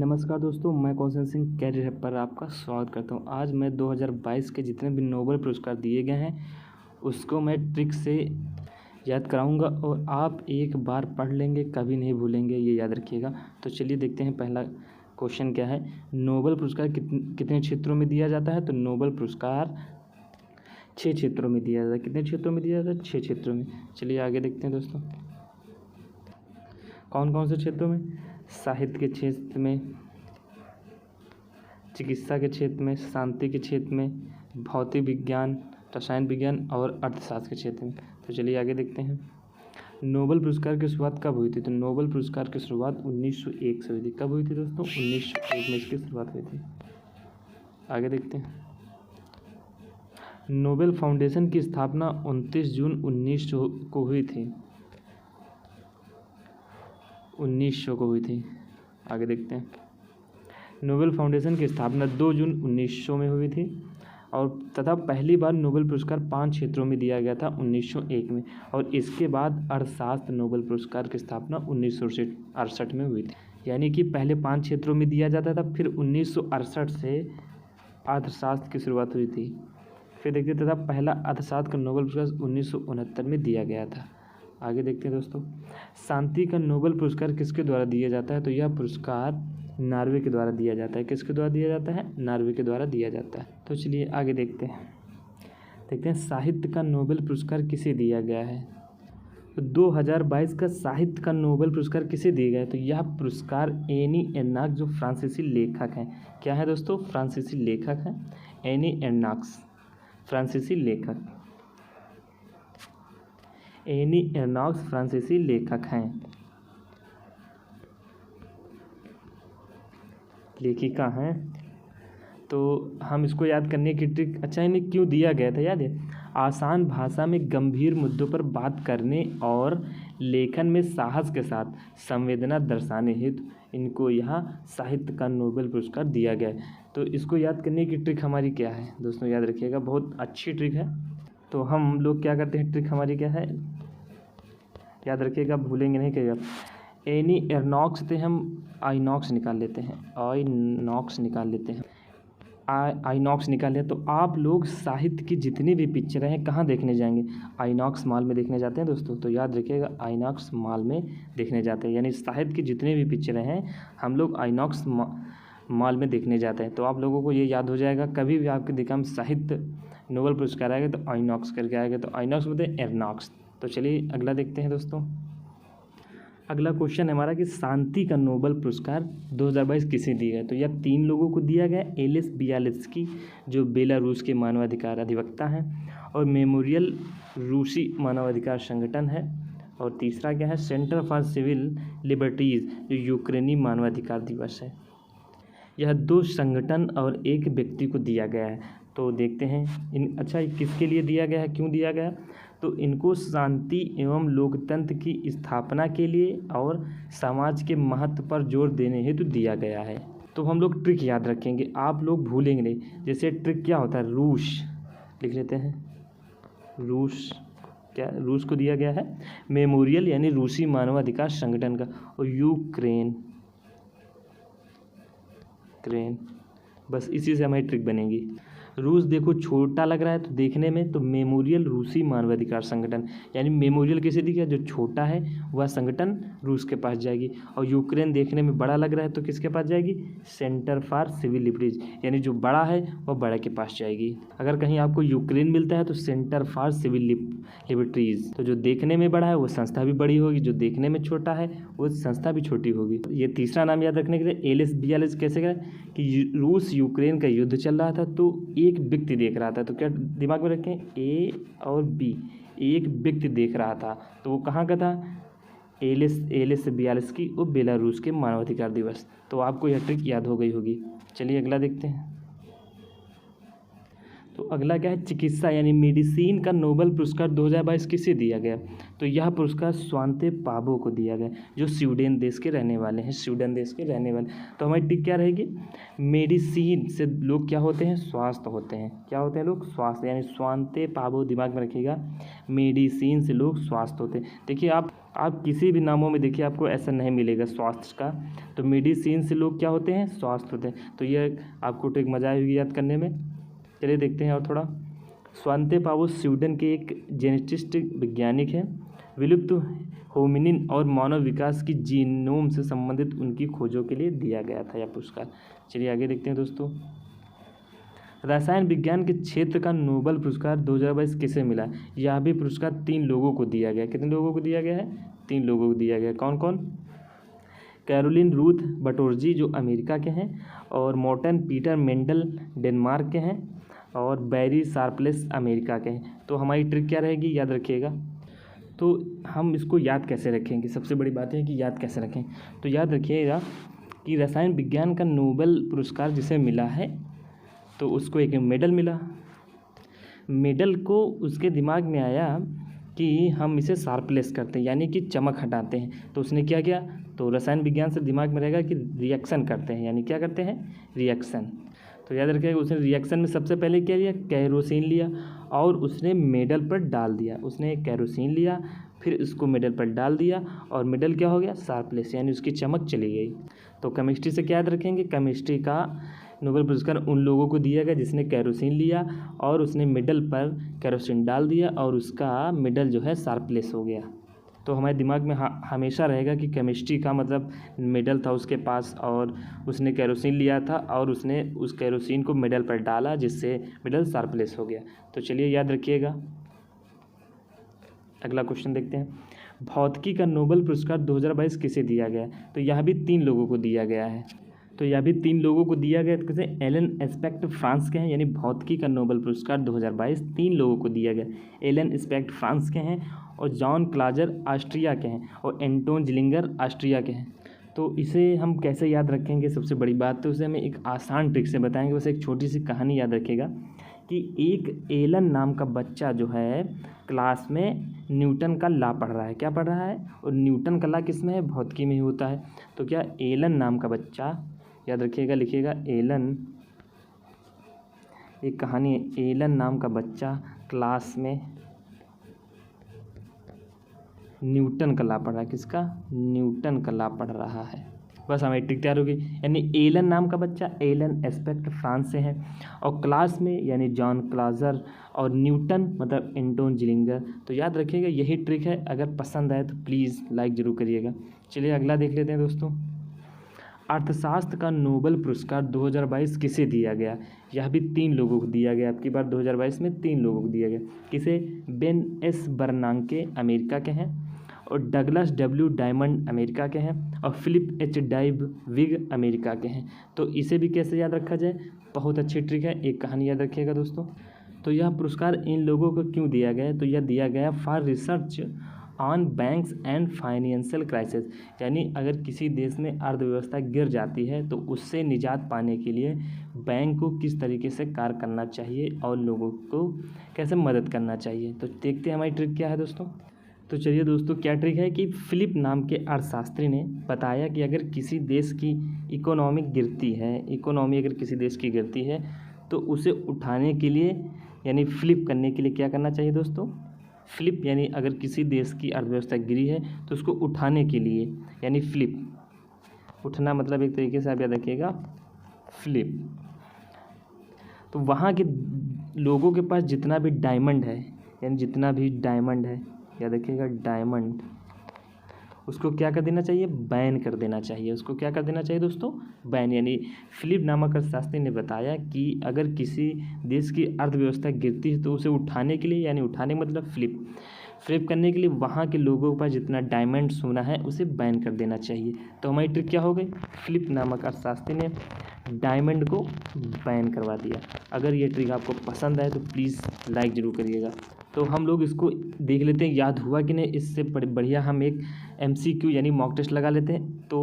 नमस्कार दोस्तों, मैं कौशल सिंह कैरियर हब पर आपका स्वागत करता हूं। आज मैं 2022 के जितने भी नोबेल पुरस्कार दिए गए हैं उसको मैं ट्रिक से याद कराऊंगा और आप एक बार पढ़ लेंगे, कभी नहीं भूलेंगे, ये याद रखिएगा। तो चलिए देखते हैं पहला क्वेश्चन क्या है। नोबेल पुरस्कार कितने क्षेत्रों में दिया जाता है? तो नोबेल पुरस्कार 6 क्षेत्रों में दिया जाता है। कितने क्षेत्रों में दिया जाता है? 6 क्षेत्रों में। चलिए आगे देखते हैं दोस्तों, कौन कौन से क्षेत्रों में। साहित्य के क्षेत्र में, चिकित्सा के क्षेत्र में, शांति के क्षेत्र में, भौतिक विज्ञान, रसायन विज्ञान और अर्थशास्त्र के क्षेत्र में। तो चलिए आगे देखते हैं। नोबेल पुरस्कार की शुरुआत कब हुई थी? तो नोबेल पुरस्कार की शुरुआत 1901 से हुई थी। कब हुई थी दोस्तों? 1901 में इसकी शुरुआत हुई थी। आगे देखते हैं। नोबेल फाउंडेशन की स्थापना 29 जून 1900 को हुई थी। 1900 को हुई थी। आगे देखते हैं। नोबेल फाउंडेशन की स्थापना 2 जून 1900 में हुई थी और तथा पहली बार नोबेल पुरस्कार 5 क्षेत्रों में दिया गया था 1901 में, और इसके बाद अर्थशास्त्र नोबेल पुरस्कार की स्थापना 1968 में हुई थी। यानी कि पहले 5 क्षेत्रों में दिया जाता था, फिर 1968 से अर्थशास्त्र की शुरुआत हुई थी। फिर देखते तथा पहला अर्थशास्त्र का नोबेल पुरस्कार 1969 में दिया गया था। आगे देखते हैं दोस्तों। शांति का नोबेल पुरस्कार किसके द्वारा दिया जाता है? तो यह पुरस्कार नॉर्वे के द्वारा दिया जाता है। किसके द्वारा दिया जाता है? नॉर्वे के द्वारा दिया जाता है। तो चलिए आगे देखते हैं। साहित्य का नोबेल पुरस्कार किसे दिया गया है? तो 2022 का साहित्य का नोबेल पुरस्कार किसे दिया गया है? तो यह पुरस्कार एनी एर्नाक्स, जो फ्रांसीसी लेखक हैं। क्या है दोस्तों? फ्रांसीसी लेखक हैं। एनी एर्नाक्स फ्रांसीसी लेखक, एनी एर्नाक्स फ्रांसीसी लेखक हैं, लेखिका हैं। तो हम इसको याद करने की ट्रिक, अच्छा इन्हें क्यों दिया गया था याद है? आसान भाषा में गंभीर मुद्दों पर बात करने और लेखन में साहस के साथ संवेदना दर्शाने हेतु इनको यहाँ साहित्य का नोबेल पुरस्कार दिया गया है। तो इसको याद करने की ट्रिक हमारी क्या है दोस्तों? याद रखिएगा, बहुत अच्छी ट्रिक है। तो हम लोग क्या करते हैं, ट्रिक हमारी क्या है याद रखिएगा, भूलेंगे नहीं कहिएगा। एनी एर्नॉक्स से हम आइनॉक्स निकाल लेते हैं, आइनॉक्स निकाल लेते हैं, आइनॉक्स निकाल लें। तो आप लोग साहित्य की जितनी भी पिक्चरें हैं कहाँ देखने जाएंगे? आइनॉक्स मॉल में देखने जाते हैं दोस्तों। तो याद रखिएगा, आइनॉक्स मॉल में देखने जाते हैं। यानी साहित्य की जितनी भी पिक्चरें हैं हम लोग आइनॉक्स मॉल में देखने जाते हैं। तो आप लोगों को ये याद हो जाएगा, कभी भी आपके दिमाग में साहित्य नोबेल पुरस्कार आएगा तो आइनॉक्स करके आएगा। तो आइनॉक्स बोलते हैं एर्नॉक्स। तो चलिए अगला देखते हैं दोस्तों। अगला क्वेश्चन है हमारा कि शांति का नोबेल पुरस्कार 2022 किसे दिया गया? तो यह 3 लोगों को दिया गया। एलिस बियालित्स्की, जो बेलारूस के मानवाधिकार अधिवक्ता हैं, और मेमोरियल रूसी मानवाधिकार संगठन है, और तीसरा क्या है? सेंटर फॉर सिविल लिबर्टीज़, जो यूक्रेनी मानवाधिकार दिवस है। यह 2 संगठन और 1 व्यक्ति को दिया गया है। तो देखते हैं अच्छा किसके लिए दिया गया है, क्यों दिया गया? तो इनको शांति एवं लोकतंत्र की स्थापना के लिए और समाज के महत्व पर जोर देने हेतु दिया गया है। तो हम लोग ट्रिक याद रखेंगे, आप लोग भूलेंगे नहीं। जैसे ट्रिक क्या होता है, रूस लिख लेते हैं। रूस, क्या रूस को दिया गया है? मेमोरियल यानी रूसी मानवाधिकार संगठन का, और यूक्रेन, बस इसी से हमारी ट्रिक बनेगी। रूस देखो छोटा लग रहा है तो देखने में, तो मेमोरियल रूसी मानवाधिकार संगठन, यानी मेमोरियल किसे दिया? जो छोटा है वह संगठन रूस के पास जाएगी। और यूक्रेन देखने में बड़ा लग रहा है तो किसके पास जाएगी? सेंटर फॉर सिविल लिबर्टीज, यानी जो बड़ा है वह बड़ा के पास जाएगी। अगर कहीं आपको यूक्रेन मिलता है तो सेंटर फॉर सिविल लिबर्टीज। तो जो देखने में बड़ा है वो संस्था भी बड़ी होगी, जो देखने में छोटा है वो संस्था भी छोटी होगी। ये तीसरा नाम याद रखने के लिए। एलिस बियालित्स्की कैसे करें कि रूस यूक्रेन का युद्ध चल रहा था तो एक व्यक्ति देख रहा था। तो क्या दिमाग में रखें, ए और बी, एक व्यक्ति देख रहा था। तो वो कहाँ का था? एलिस बियालित्स्की और बेलारूस के मानवाधिकार दिवस। तो आपको यह ट्रिक याद हो गई होगी। चलिए अगला देखते हैं। तो अगला क्या है? चिकित्सा यानी मेडिसिन का नोबेल पुरस्कार 2022 किसे दिया गया? तो यह पुरस्कार स्वांते पाबो को दिया गया, जो स्वीडन देश के रहने वाले हैं। स्वीडन देश के रहने वाले। तो हमारी टिक क्या रहेगी? मेडिसिन से लोग क्या होते हैं? स्वास्थ्य होते हैं। क्या होते हैं लोग? स्वास्थ्य, यानी स्वांते पाबो दिमाग में रखिएगा। मेडिसिन से लोग स्वास्थ्य होते हैं। देखिए आप आप किसी भी नामों में देखिए आपको ऐसा नहीं मिलेगा स्वास्थ्य का। तो मेडिसिन से लोग क्या होते हैं, स्वास्थ्य होते हैं। तो ये आपको तो एक मजा आएगी याद करने में। चलिए देखते हैं और थोड़ा। स्वांते पावो स्वीडन के एक जेनेटिस्ट वैज्ञानिक हैं। विलुप्त होमिनिन और मानव विकास की जीनोम से संबंधित उनकी खोजों के लिए दिया गया था यह पुरस्कार। चलिए आगे देखते हैं दोस्तों। रसायन विज्ञान के क्षेत्र का नोबेल पुरस्कार 2022 किसे मिला? यह भी पुरस्कार 3 लोगों को दिया गया। कितने लोगों को दिया गया है? 3 लोगों को दिया गया। कौन कौन? कैरोलिन रूथ बटोरजी जो अमेरिका के हैं, और मोर्टन पीटर मेंडल डेनमार्क के हैं, और बैरी शार्पलेस अमेरिका के हैं। तो हमारी ट्रिक क्या रहेगी, याद रखिएगा। तो हम इसको याद कैसे रखेंगे, सबसे बड़ी बात है कि याद कैसे रखें। तो याद रखिएगा कि रसायन विज्ञान का नोबेल पुरस्कार जिसे मिला है तो उसको एक मेडल मिला। मेडल को उसके दिमाग में आया कि हम इसे शार्पलेस करते हैं, यानी कि चमक हटाते हैं। तो उसने क्या किया, तो रसायन विज्ञान से दिमाग में रहेगा कि रिएक्शन करते हैं, यानी क्या करते हैं, रिएक्शन। तो याद रखिएगा उसने रिएक्शन में सबसे पहले क्या लिया, केरोसिन लिया और उसने मेडल पर डाल दिया। उसने केरोसिन लिया, फिर इसको मेडल पर डाल दिया और मेडल क्या हो गया, शार्पलेस, यानी उसकी चमक चली गई। तो केमिस्ट्री से क्या याद रखेंगे, केमिस्ट्री का नोबेल पुरस्कार उन लोगों को दिया गया जिसने केरोसिन लिया और उसने मेडल पर केरोसिन डाल दिया और उसका मेडल जो है शार्पलेस हो गया। तो हमारे दिमाग में हमेशा रहेगा कि केमिस्ट्री का मतलब मेडल था उसके पास और उसने केरोसिन लिया था और उसने उस केरोसिन को मेडल पर डाला जिससे मेडल शार्पलेस हो गया। तो चलिए याद रखिएगा। अगला क्वेश्चन देखते हैं। भौतिकी का नोबेल पुरस्कार 2022 किसे दिया गया? तो यह भी 3 लोगों को दिया गया है। तो यह भी 3 लोगों को दिया गया। कैसे? एलन एस्पेक्ट फ्रांस के हैं, यानी भौतिकी का नोबेल पुरस्कार 2022 3 लोगों को दिया गया। एलन एस्पेक्ट फ्रांस के हैं और जॉन क्लाजर ऑस्ट्रिया के हैं और एंटोन जिलिंगर ऑस्ट्रिया के हैं। तो इसे हम कैसे याद रखेंगे, सबसे बड़ी बात तो उसे हमें एक आसान ट्रिक से बताएंगे। बस एक छोटी सी कहानी याद रखिएगा कि एक एलन नाम का बच्चा जो है क्लास में न्यूटन का लॉ पढ़ रहा है। क्या पढ़ रहा है? और न्यूटन का लॉ किस में है? भौतिकी में ही होता है। तो क्या एलन नाम का बच्चा, याद रखिएगा, लिखिएगा एलन, एक कहानी है। एलन नाम का बच्चा क्लास में न्यूटन का लॉ पढ़ रहा है। किसका? न्यूटन का लॉ पढ़ रहा है। बस हमारी ट्रिक तैयार होगी। यानी एलन नाम का बच्चा, एलन एस्पेक्ट फ्रांस से है और क्लास में यानी जॉन क्लाजर और न्यूटन मतलब एंटोन जिलिंगर। तो याद रखिएगा यही ट्रिक है। अगर पसंद आए तो प्लीज़ लाइक ज़रूर करिएगा। चलिए अगला देख लेते हैं दोस्तों। अर्थशास्त्र का नोबेल पुरस्कार 2022 किसे दिया गया? यह भी 3 लोगों को दिया गया। आपकी बार 2022 में 3 लोगों को दिया गया। किसे? बेन एस बर्नांके अमेरिका के हैं और डगलस डब्ल्यू डायमंड अमेरिका के हैं और फिलिप एच डाइविग अमेरिका के हैं। तो इसे भी कैसे याद रखा जाए? बहुत अच्छी ट्रिक है, एक कहानी याद रखिएगा दोस्तों। तो यह पुरस्कार इन लोगों को क्यों दिया गया है? तो यह दिया गया for research on banks and financial crisis, यानी अगर किसी देश में अर्थव्यवस्था गिर जाती है तो उससे निजात पाने के लिए बैंक को किस तरीके से कार्य करना चाहिए और लोगों को कैसे मदद करना चाहिए। तो देखते हैं हमारी ट्रिक क्या है दोस्तों। तो चलिए दोस्तों, क्या ट्रिक है कि फिलिप नाम के अर्थशास्त्री ने बताया कि अगर किसी देश की इकोनॉमी अगर किसी देश की गिरती है तो उसे उठाने के लिए यानी फ्लिप करने के लिए क्या करना चाहिए दोस्तों? फ्लिप, यानी अगर किसी देश की अर्थव्यवस्था गिरी है तो उसको उठाने के लिए यानी फ्लिप। उठना मतलब एक तरीके से आप याद रखिएगा फ्लिप। तो वहाँ के लोगों के पास जितना भी डायमंड है, याद रखिएगा डायमंड, उसको क्या कर देना चाहिए? बैन कर देना चाहिए। उसको क्या कर देना चाहिए दोस्तों? बैन। यानी फिलिप नामक अर्थशास्त्री ने बताया कि अगर किसी देश की अर्थव्यवस्था गिरती है तो उसे उठाने के लिए, यानी उठाने मतलब फ्लिप करने के लिए वहाँ के लोगों के पास जितना डायमंड सोना है उसे बैन कर देना चाहिए। तो हमारी ट्रिक क्या हो गई? फिलिप नामक अर्थशास्त्री ने डायमंड को बैन करवा दिया। अगर ये ट्रिक आपको पसंद आए तो प्लीज़ लाइक ज़रूर करिएगा। तो हम लोग इसको देख लेते हैं याद हुआ कि नहीं। इससे बढ़िया हम एक MCQ यानी मॉक टेस्ट लगा लेते हैं तो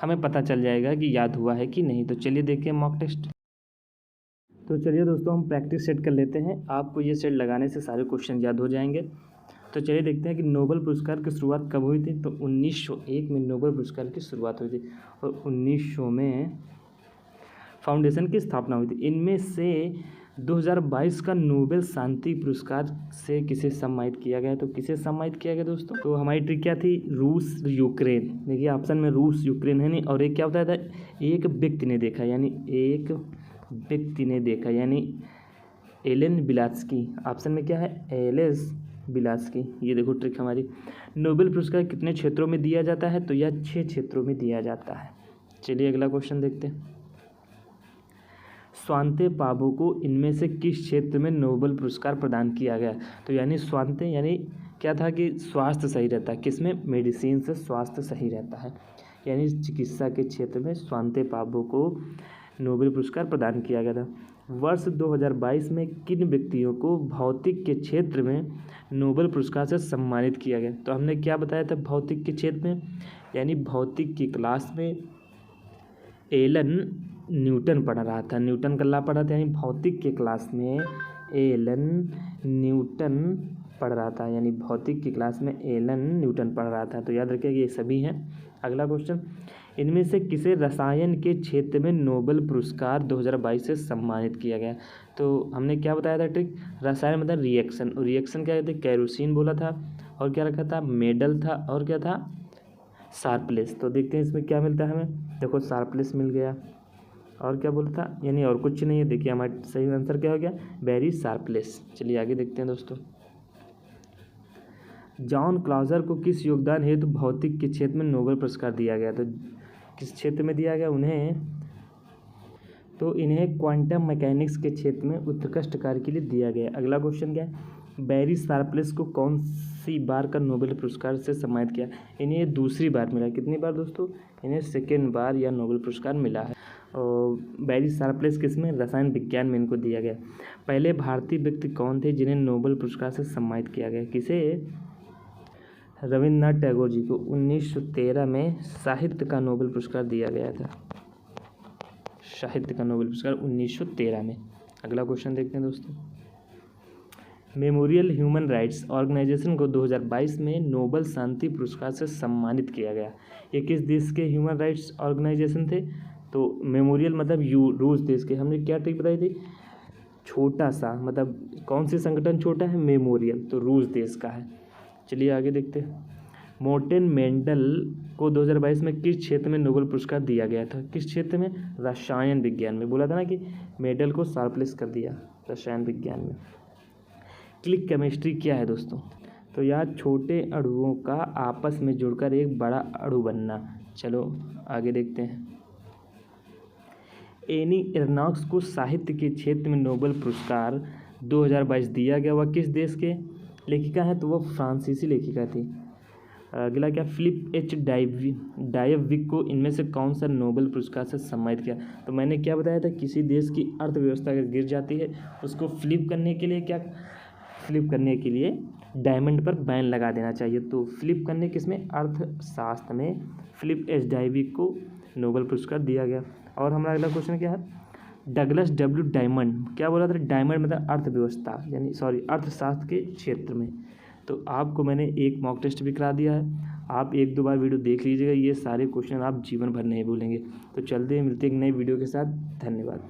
हमें पता चल जाएगा कि याद हुआ है कि नहीं। तो चलिए देखिए मॉक टेस्ट। तो चलिए दोस्तों, हम प्रैक्टिस सेट कर लेते हैं। आपको ये सेट लगाने से सारे क्वेश्चन याद हो जाएंगे। तो चलिए देखते हैं कि नोबेल पुरस्कार की शुरुआत कब हुई थी। तो 1901 में नोबेल पुरस्कार की शुरुआत हुई थी और 1900 में फाउंडेशन की स्थापना हुई थी। इनमें से 2022 का नोबेल शांति पुरस्कार से किसे सम्मानित किया गया? तो किसे सम्मानित किया गया दोस्तों? तो हमारी ट्रिक क्या थी? रूस यूक्रेन। देखिए ऑप्शन में रूस यूक्रेन है नहीं, और एक क्या होता था? एक व्यक्ति ने देखा, यानी एक व्यक्ति ने देखा, यानी एलन बिलास्की। ऑप्शन में क्या है? एलेस बिलास्की। ये देखो ट्रिक हमारी। नोबेल पुरस्कार कितने क्षेत्रों में दिया जाता है? तो यह 6 क्षेत्रों में दिया जाता है। चलिए अगला क्वेश्चन देखते हैं। स्वांते पाबो को इनमें से किस क्षेत्र में नोबेल पुरस्कार प्रदान किया गया? तो यानी स्वांते यानी क्या था कि स्वास्थ्य सही रहता है, किसमें? मेडिसिन से स्वास्थ्य सही रहता है, यानी चिकित्सा के क्षेत्र में स्वांते पाबो को नोबेल पुरस्कार प्रदान किया गया था। वर्ष 2022 में किन व्यक्तियों को भौतिक के क्षेत्र में नोबेल पुरस्कार से सम्मानित किया गया? तो हमने क्या बताया था भौतिक के क्षेत्र में, यानी भौतिक की क्लास में एलन न्यूटन पढ़ रहा था, न्यूटन का लॉ पढ़ा था, यानी भौतिक के क्लास में एलन न्यूटन पढ़ रहा था, यानी भौतिक की क्लास में एलन न्यूटन पढ़ रहा था। तो याद रखिए ये सभी हैं। अगला क्वेश्चन, इनमें से किसे रसायन के क्षेत्र में नोबेल पुरस्कार 2022 से सम्मानित किया गया? तो हमने क्या बताया था ट्रिक? रसायन मतलब रिएक्शन, और रिएक्शन क्या कहते हैं? कैरोसिन बोला था, और क्या रखा था? मेडल था, और क्या था? शार्पलेस। तो देखते हैं इसमें क्या मिलता है हमें। देखो शार्पलेस मिल गया, और क्या बोला था? यानी और कुछ नहीं है। देखिए हमारा सही आंसर क्या हो गया? Very Sharpless. चलिए आगे देखते हैं दोस्तों। जॉन क्लाउजर को किस योगदान हेतु भौतिक के क्षेत्र में नोबेल पुरस्कार दिया गया? तो किस क्षेत्र में दिया गया उन्हें? तो इन्हें क्वांटम मैकेनिक्स के क्षेत्र में उत्कृष्ट कार्य के लिए दिया गया। अगला क्वेश्चन क्या है? बैरी शार्पलेस को कौन सी बार का नोबेल पुरस्कार से सम्मानित किया? इन्हें दूसरी बार मिला। कितनी बार दोस्तों? इन्हें सेकेंड बार यह नोबेल पुरस्कार मिला है। और बैरी शार्पलेस किसमें? रसायन विज्ञान में इनको दिया गया। पहले भारतीय व्यक्ति कौन थे जिन्हें नोबेल पुरस्कार से सम्मानित किया गया? किसे? रविन्द्रनाथ टैगोर जी को 1913 में साहित्य का नोबेल पुरस्कार दिया गया था। साहित्य का नोबेल पुरस्कार 1913 में। अगला क्वेश्चन देखते हैं दोस्तों। मेमोरियल ह्यूमन राइट्स ऑर्गेनाइजेशन को 2022 में नोबेल शांति पुरस्कार से सम्मानित किया गया। ये किस देश के ह्यूमन राइट्स ऑर्गेनाइजेशन थे? तो मेमोरियल मतलब रूस देश के। हमने क्या ट्रिक बताई थी? छोटा सा, मतलब कौन से संगठन छोटा है? मेमोरियल, तो रूस देश का है। चलिए आगे देखते हैं। मोर्टेन मेंडल को 2022 में किस क्षेत्र में नोबेल पुरस्कार दिया गया था? किस क्षेत्र में? रसायन विज्ञान में। बोला था ना कि मेडल को शार्पलेस कर दिया, रसायन विज्ञान में। क्लिक केमिस्ट्री क्या है दोस्तों? तो यह छोटे अणुओं का आपस में जुड़कर एक बड़ा अणु बनना। चलो आगे देखते हैं। एनी एर्नॉक्स को साहित्य के क्षेत्र में नोबेल पुरस्कार 2022 दिया गया। वह किस देश के लेखिका है? तो वह फ्रांसीसी लेखिका थी। अगला क्या? फिलिप एच डायविक को इनमें से कौन सा नोबेल पुरस्कार से सम्मानित किया? तो मैंने क्या बताया था? किसी देश की अर्थव्यवस्था अगर गिर जाती है उसको फ्लिप करने के लिए क्या? फ्लिप करने के लिए डायमंड पर बैन लगा देना चाहिए। तो फ्लिप करने किसमें? अर्थशास्त्र में फिलिप एच डायविक को नोबेल पुरस्कार दिया गया। और हमारा अगला क्वेश्चन क्या है? डगलस डब्ल्यू डायमंड क्या बोला था? डायमंड मतलब अर्थव्यवस्था, यानी अर्थशास्त्र के क्षेत्र में। तो आपको मैंने एक मॉक टेस्ट भी करा दिया है, आप 1-2 बार वीडियो देख लीजिएगा। ये सारे क्वेश्चन आप जीवन भर नहीं भूलेंगे। तो चलते हैं, मिलते हैं एक नई वीडियो के साथ। धन्यवाद।